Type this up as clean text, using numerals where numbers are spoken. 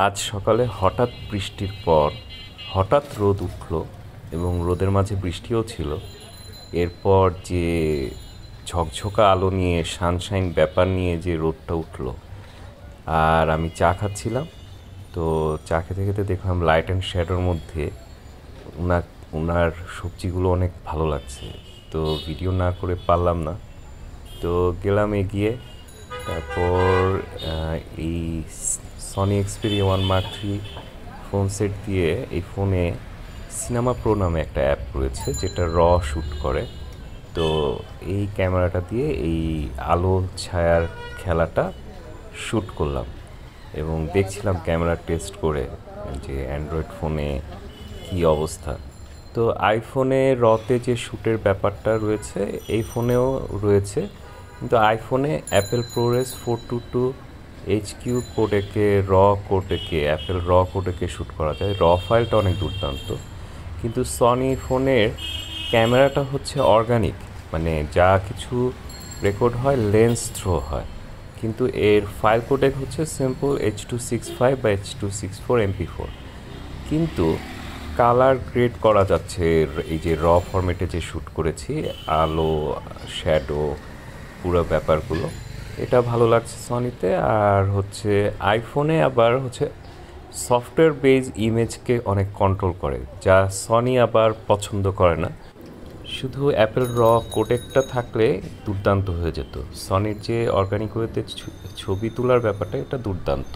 আজ সকালে হঠাৎ বৃষ্টির পর হঠাৎ রোদ উঠল এবং রোদের মাঝে বৃষ্টিও ছিল। এরপর যে ঝকঝকা আলো নিয়ে সানশাইন ব্যাপার নিয়ে যে রোদটা উঠল, আর আমি চা খাচ্ছিলাম। তো চা খেতে খেতে দেখলাম লাইট অ্যান্ড শ্যাডোর মধ্যে ওনার ওনার সবজিগুলো অনেক ভালো লাগছে। তো ভিডিও না করে পারলাম না, তো গেলাম এগিয়ে। তারপর এই Sony Xperia 1 Mark 3 phone set দিয়ে এই ফোনে সিনেমা প্রো নামে একটা অ্যাপ রয়েছে যেটা শ্যুট করে। তো এই ক্যামেরাটা দিয়ে এই আলো ছায়ার খেলাটা শ্যুট করলাম এবং দেখছিলাম ক্যামেরা টেস্ট করে যে অ্যান্ড্রয়েড ফোনে কী অবস্থা। তো আইফোনে রতে যে শ্যুটের ব্যাপারটা রয়েছে এই ফোনেও রয়েছে, কিন্তু আইফোনে অ্যাপেল প্রোরেস 422 HQ কোডেকে অ্যাপেল কোডেকে শ্যুট করা যায়। ফাইলটা অনেক দুর্দান্ত, কিন্তু সনি ফোনের ক্যামেরাটা হচ্ছে অর্গানিক, মানে যা কিছু রেকর্ড হয় লেন্স থ্রো হয়, কিন্তু এর ফাইল কোডেক হচ্ছে সিম্পল H.265 বা H.264 MP4। কিন্তু কালার গ্রেড করা যাচ্ছে এই যে ফরম্যাটে যে শ্যুট করেছি, আলো শ্যাডো পুরো ব্যাপারগুলো, এটা ভালো লাগছে সনিতে। আর হচ্ছে আইফোনে আবার হচ্ছে সফটওয়্যার বেজ ইমেজকে অনেক কন্ট্রোল করে, যা সনি আবার পছন্দ করে না। শুধু অ্যাপেল কোডেকটা থাকলে দুর্দান্ত হয়ে যেত। সনির যে অর্গানিক ওয়েতে ছবি তোলার ব্যাপারটা, এটা দুর্দান্ত।